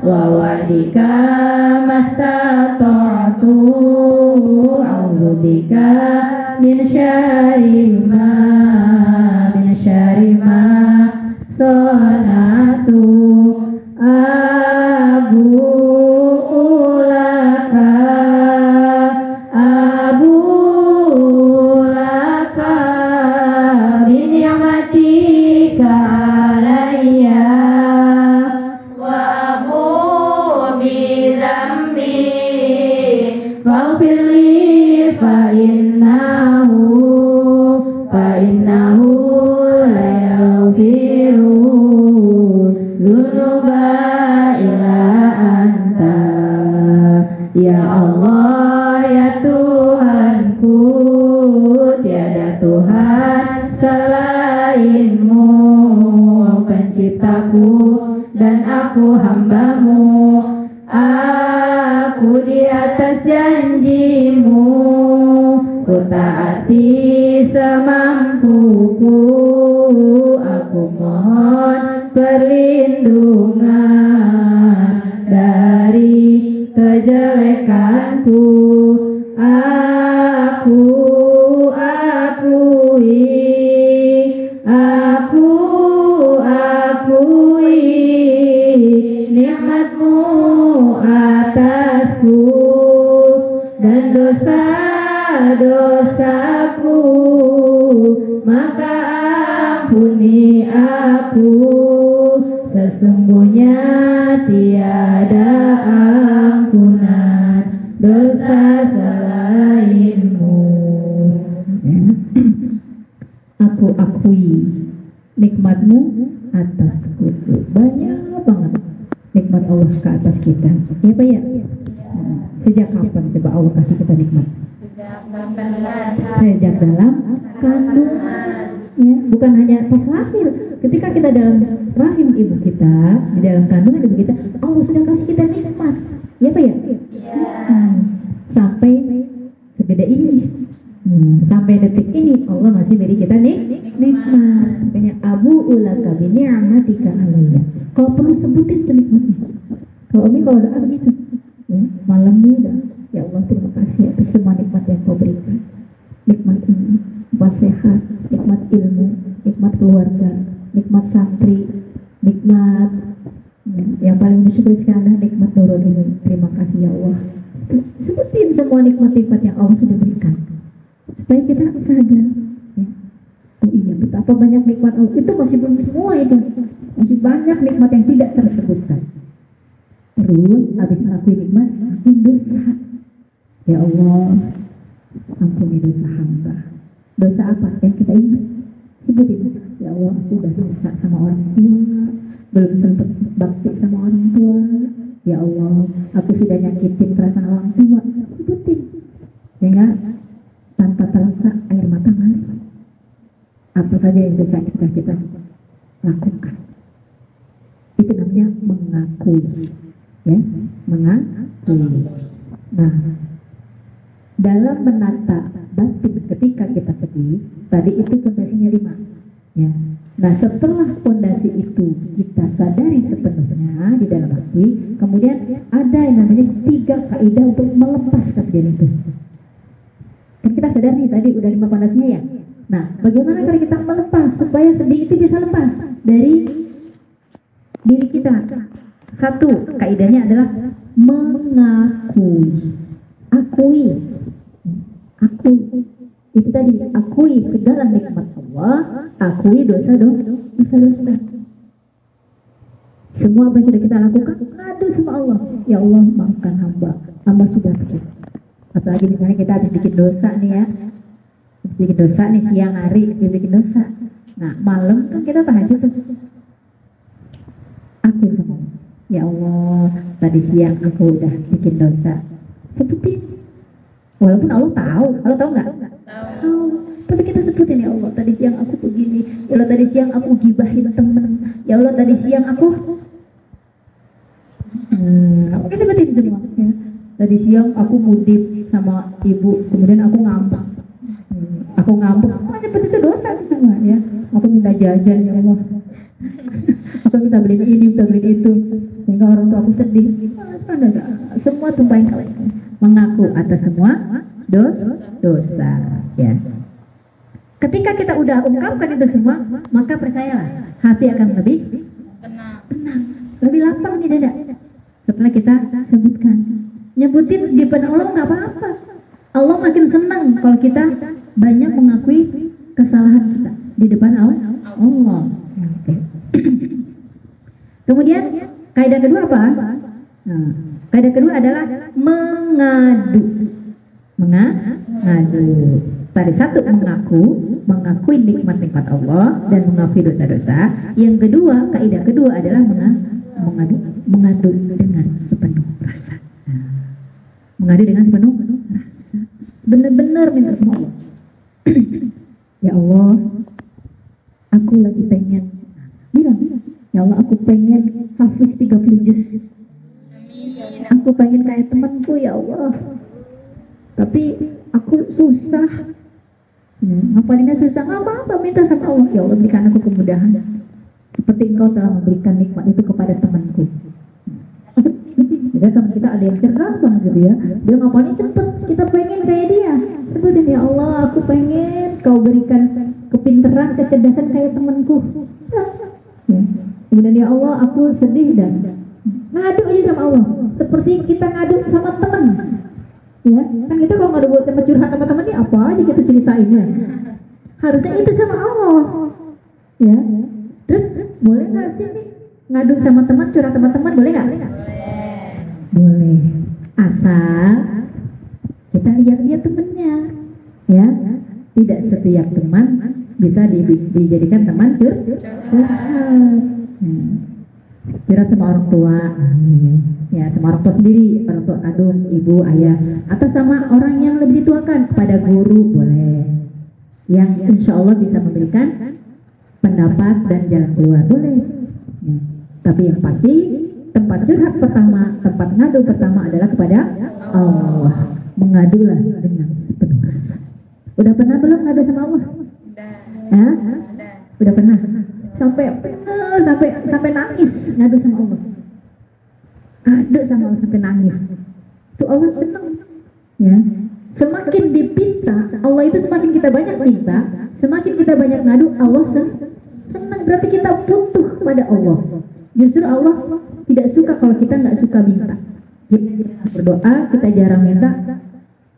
wa wa'dika mastata'tu a'udzubika min syarri ma sonatu abu'u laka bi ni'matika alayya wa abu'u bi dzambi faghfir li fa innahu la yaghfiru dzunuba illa anta. Ya Allah, ya Tuhanku, tiada Tuhan selainmu, penciptaku dan aku hambamu. Aku di atas janjimu, ku taati semampuku. Aku mohon perlindungan dari kejelekanku. Aku akui nikmatmu atasku dan dosa-dosaku, maka ampuni aku, sesungguhnya tiada ampunan dosa selainmu. Aku akui nikmatmu atasku. Banyak banget nikmat Allah ke atas kita. Ya Pak ya? Sejak kapan coba Allah kasih kita nikmat? Sejak dalam kandungan. Ya, bukan hanya pas lahir. Ketika kita dalam rahim ibu kita, di dalam kandungan ibu kita, Allah sudah kasih kita nikmat. Ya Pak ya? Sampai segede ini. Sampai detik ini Allah masih beri kita nikmat. Makanya Abu ulaka bi ni'matika alayya. Kalau perlu sebutin tuh nikmatnya. Kalau Umi kalau doa begitu, ya, malam muda, ya Allah terima kasih atas semua nikmat yang Kau berikan. Nikmat ini, nikmat sehat, nikmat ilmu, nikmat keluarga, nikmat santri, nikmat yang paling bersyukur sekarang adalah nikmat nurul ini. Terima kasih ya Allah. Sebutin semua nikmat-nikmat yang Allah sudah berikan supaya kita sadar ya. Oh iya, betapa banyak nikmat Allah. Itu masih belum semua itu. Masih banyak nikmat yang tidak tersebutkan. Terus habis ngakuin nikmat, ngakuin dosa. Ya Allah, ampuni dosa hamba. Dosa apa yang kita ingat? Sebutin. Ya Allah, aku udah dosa sama orang tua, belum sempat bakti sama orang tua. Ya Allah, aku sudah nyakitin perasaan orang tua. Sebutin. Sehingga tanpa terasa air mata mengalir. Apa saja yang dosa kita lakukan. Itu namanya mengakui. Ya, mengakui. Nah, dalam menata batin ketika kita sedih, tadi itu fondasinya 5. Ya. Nah, setelah fondasi itu kita sadari sepenuhnya di dalam hati, kemudian ada yang namanya 3 kaidah untuk melepas kesedihan itu. Kan kita sadar nih tadi udah 5 fondasinya ya. Nah, bagaimana cara kita melepas supaya sedih itu bisa lepas dari diri kita? 1, kaidahnya adalah mengakui. Akui. Itu tadi, akui segala nikmat Allah, akui dosa-dosa. Semua apa yang sudah kita lakukan, ngadu sama Allah. Ya Allah, maafkan hamba sudah bikin. Apalagi misalnya kita habis bikin dosa nih ya, bikin dosa nih siang hari, bikin dosa. Nah, malam kan kita tahajud tuh. Akui sama Allah. Ya Allah, tadi siang aku udah bikin dosa. Sebutin. Walaupun Allah tahu nggak? Tahu. Tapi kita sebutin, ya Allah, tadi siang aku begini. Ya Allah, tadi siang aku gibahin temen. Ya Allah, tadi siang aku. Oke, sebutin semua. Ya. Tadi siang aku mudip sama ibu, kemudian aku ngambek. Aku nyebut itu dosa semua ya. Aku minta jajan, ya Allah. Aku minta beliin ini, minta beliin itu, sehingga orang tua aku sedih. Semua tumpahin kalian. Mengaku atas semua dosa ya. Ketika kita udah ungkapkan itu semua, maka percayalah hati akan lebih tenang, lebih lapang di dada. Setelah kita sebutkan, nyebutin di depan Allah nggak apa-apa. Allah makin senang kalau kita banyak mengakui kesalahan kita di depan Allah. Okay. Kemudian kaidah kedua apa? Nah, kaidah kedua adalah mengadu. Tadi 1 mengakui nikmat-nikmat Allah dan mengakui dosa-dosa. Yang kedua, kaidah kedua adalah mengadu dengan sepenuh rasa. Mengadu dengan sepenuh rasa. Benar-benar minta sama Allah. Ya Allah, aku lagi pengen. Bilang, ya Allah, aku pengen hafiz 30 juz. Aku pengen kayak temanku, ya Allah. Tapi aku susah. Ngapalinnya susah, nggak apa-apa, minta sama Allah. Ya Allah, berikan aku kemudahan seperti Engkau telah memberikan nikmat itu kepada temanku. Misalnya teman kita ada yang cerdas banget gitu ya, dia ngapain cepet, kita pengen kayak dia. Sebutin, ya Allah, aku pengen Kau berikan kepintaran, kecerdasan kayak temanku. Ya. Kemudian, ya Allah, aku sedih dan ngadu aja sama Allah, seperti kita ngadu sama teman. Ya, kan kita kalau ngadu buat tempat curhat sama teman, apa aja kita ceritainnya. Harusnya itu sama Allah. Ya. Terus boleh nggak sih nih ngadu sama teman, curhat sama teman, boleh nggak? Boleh. Asal kita lihat dia temennya. Ya. Tidak setiap teman bisa dijadikan teman curhat. Curhat sama orang tua, ya sama orang tua sendiri, orang tua kandung, ibu, ayah, atau sama orang yang lebih dituakan, kepada guru boleh, yang insya Allah bisa memberikan pendapat dan jalan keluar boleh. Ya. Tapi yang pasti tempat curhat pertama, tempat ngadu pertama adalah kepada Allah. Mengadulah dengan sepenuh rasa. Udah pernah belum ngadu sama Allah? Udah. Hah? Udah. Udah pernah? Sampai nangis ngadu sama Allah. Adu sama Allah sampai nangis. Tuh Allah senang. Ya. Semakin dipinta, Allah itu semakin kita banyak minta, semakin kita banyak ngadu, Allah senang. Berarti kita butuh kepada Allah. Justru Allah tidak suka kalau kita nggak suka minta. Kita berdoa, kita jarang minta,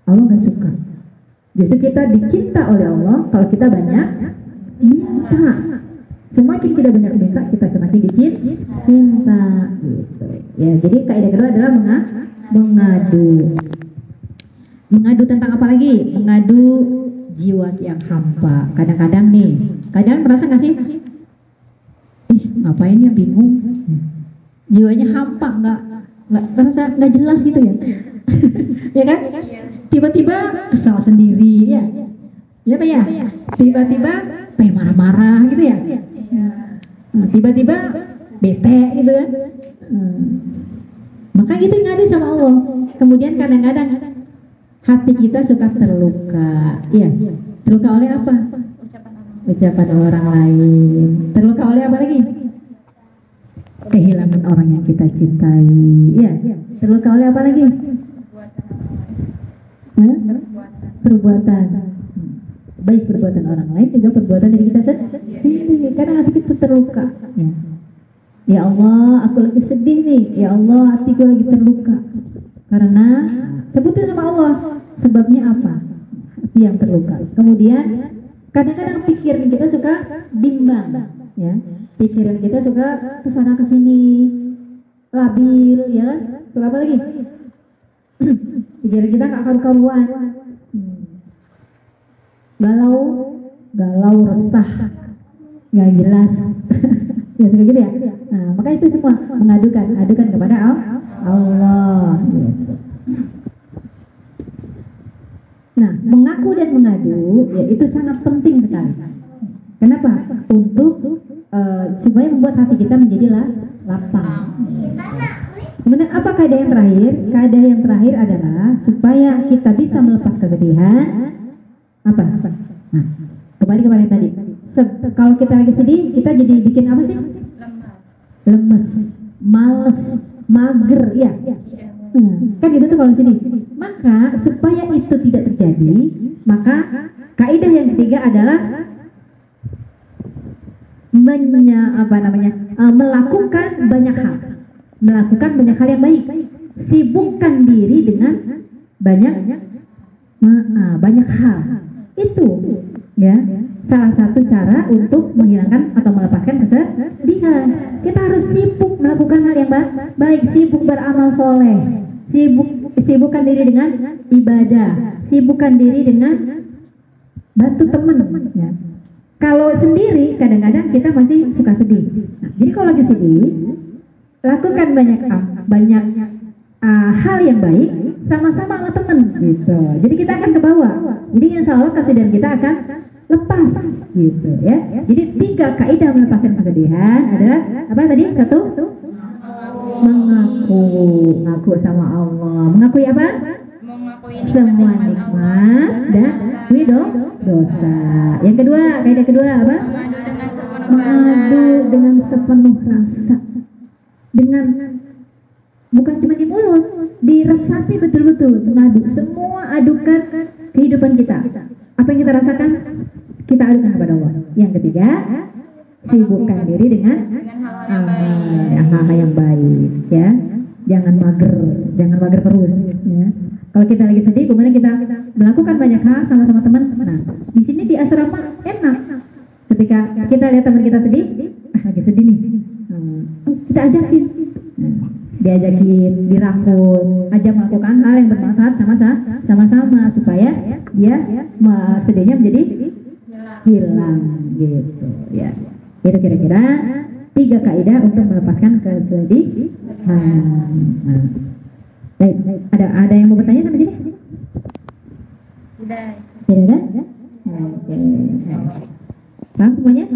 Allah nggak suka. Justru kita dicinta oleh Allah kalau kita banyak minta. Semakin kita banyak minta, kita semakin dicinta. Gitu. Ya, jadi kaidah kedua adalah mengadu. Mengadu tentang apa lagi? Mengadu jiwa yang hampa. Kadang-kadang nih, kadang merasa nggak sih? Ngapain ya, bingung. Jiwanya hampa, nggak jelas gitu ya. Ya kan? Tiba-tiba kesal sendiri, ya. Ya Pak ya? Tiba-tiba pengen marah-marah gitu ya. Tiba-tiba bete gitu kan. Maka itu ngadu sama Allah. Kemudian kadang-kadang hati kita suka terluka. Iya. Terluka oleh apa? Ucapan orang lain. Terluka oleh apa lagi? Kehilangan orang yang kita cintai. Iya. Terluka oleh apa lagi? Perbuatan. Baik perbuatan orang lain juga perbuatan dari kita sendiri. Karena hati kita terluka. Ya Allah, aku lagi sedih nih. Ya Allah, hatiku lagi terluka. Karena sebutin sama Allah. Sebabnya apa? Hati yang terluka. Kemudian kadang-kadang pikiran kita suka bimbang, ya. Pikiran kita suka kesana kesini, labil, ya. Terus apa lagi? Pikiran kita gak karu-karuan, galau, resah, gak jelas. Ya suka gitu ya. Nah, maka itu semua adukan kepada Allah. Gitu. Nah, mengaku dan mengadu, ya itu sangat penting sekali. Kenapa? Untuk supaya membuat hati kita menjadi lapang. Kemudian apa kaidah yang terakhir? Kaidah yang terakhir adalah supaya kita bisa melepas kesedihan. Apa? Nah, kembali kepada yang tadi. Kalau kita lagi sedih, kita jadi bikin apa sih? Lemes, males, mager, ya. Kan itu tuh kalau sedih. Maka supaya itu tidak terjadi, maka kaidah yang ketiga adalah melakukan banyak hal yang baik. Sibukkan diri dengan banyak hal. Itu ya salah satu cara untuk menghilangkan atau melepaskan kesedihan. Kita harus sibuk melakukan hal yang baik, sibuk beramal soleh, sibukkan diri dengan ibadah, sibukkan diri dengan bantu teman. Ya. Kalau sendiri kadang-kadang kita masih suka sedih. Nah, jadi kalau lagi sedih, lakukan banyak hal yang baik sama-sama sama teman gitu. Jadi kita akan ke bawah. Jadi insya Allah kesedihan kita akan lepas gitu ya. Jadi 3 kaidah melepaskan kesedihan adalah apa tadi? 1, mengaku sama Allah. Mengakui apa? Semua nikmat dan dosa. Yang kedua, kaidah kedua apa? Mengadu dengan sepenuh rasa. Dengan bukan cuma di mulut, diresapi betul-betul. Mengadu, semua adukan kehidupan kita. Apa yang kita rasakan, kita adukan kepada Allah. Yang ketiga, sibukkan diri dengan hal-hal yang baik, ya. Jangan mager terus, ya. Kalau kita lagi sedih, kemudian kita melakukan banyak hal sama-sama teman. Nah, di sini di asrama enak. Ketika kita lihat teman kita sedih, lagi sedih nih, kita ajakin, diajakin, dirangkul, ajak melakukan hal yang bermanfaat sama-sama supaya dia sedihnya menjadi hilang, gitu, ya. Itu kira-kira 3 kaidah untuk melepaskan kesedihan. Nah. Baik, ada yang mau bertanya sampai sini? Tidak. Tidak ada? Oke. Paham semuanya?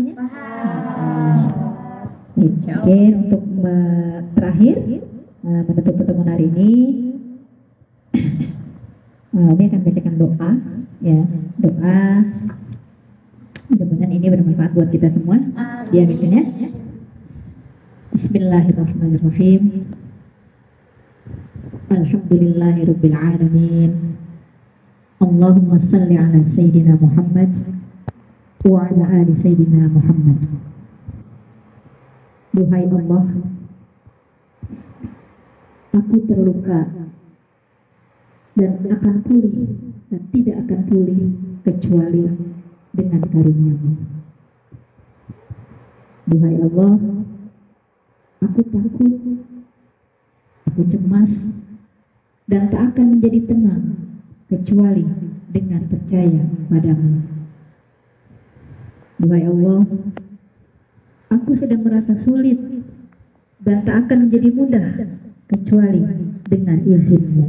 Oke, untuk terakhir menutup pertemuan hari ini, Umi akan bacakan doa, ya, doa. Mudah-mudahan ini bermanfaat buat kita semua. Diaminkan ya. Bismillahirrahmanirrahim. Alhamdulillahirabbil alamin. Allahumma salli ala sayyidina Muhammad wa ala ali sayyidina Muhammad. Duhai Allah, aku terluka dan akan pulih dan tidak akan pulih kecuali dengan karunia-Mu. Duhai Allah, aku takut, aku cemas, dan tak akan menjadi tenang kecuali dengan percaya padamu. Duhai Allah, aku sedang merasa sulit dan tak akan menjadi mudah kecuali dengan izin-Mu.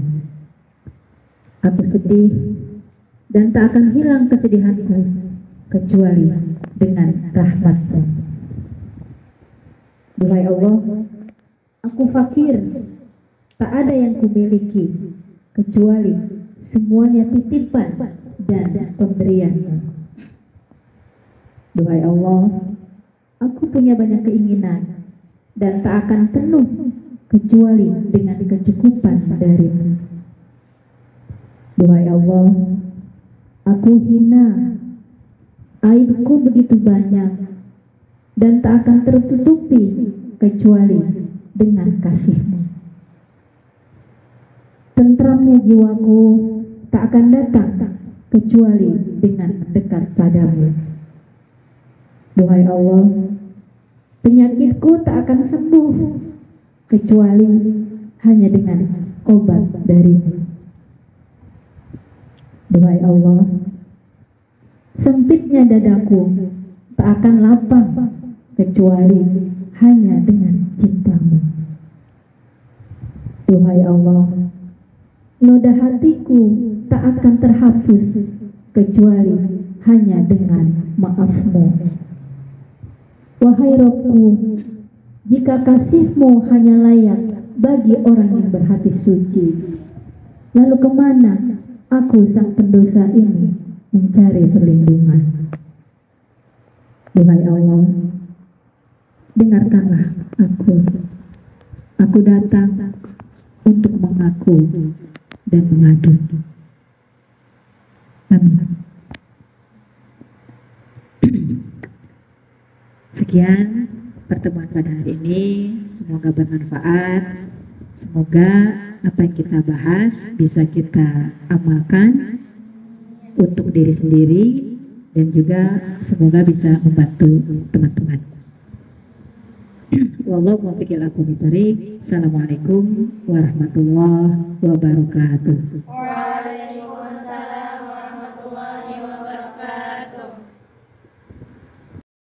Aku sedih dan tak akan hilang kesedihanku kecuali dengan rahmat-Mu. Duhai Allah, aku fakir, tak ada yang kumiliki kecuali semuanya titipan dan pemberian-Mu. Duhai Allah, aku punya banyak keinginan dan tak akan penuh kecuali dengan kecukupan dari-Mu. Duhai Allah, aku hina, aibku begitu banyak dan tak akan tertutupi kecuali dengan kasih-Mu. Tentramnya jiwaku tak akan datang kecuali dengan mendekat padamu. Duhai Allah, penyakitku tak akan sembuh kecuali hanya dengan obat dari-Mu. Duhai Allah, sempitnya dadaku tak akan lapang kecuali hanya dengan cinta-Mu. Duhai Allah, noda hatiku tak akan terhapus kecuali hanya dengan maaf-Mu. Wahai Rabbku, jika kasih-Mu hanya layak bagi orang yang berhati suci, lalu kemana aku sang pendosa ini mencari perlindungan? Duhai Allah, dengarkanlah aku. Aku datang untuk mengaku dan mengadu. Amin. Sekian pertemuan pada hari ini, semoga bermanfaat. Semoga apa yang kita bahas bisa kita amalkan untuk diri sendiri dan juga semoga bisa membantu teman-teman. Wallahu muwaffiq ila aqwamit thoriq. Assalamualaikum warahmatullahi wabarakatuh.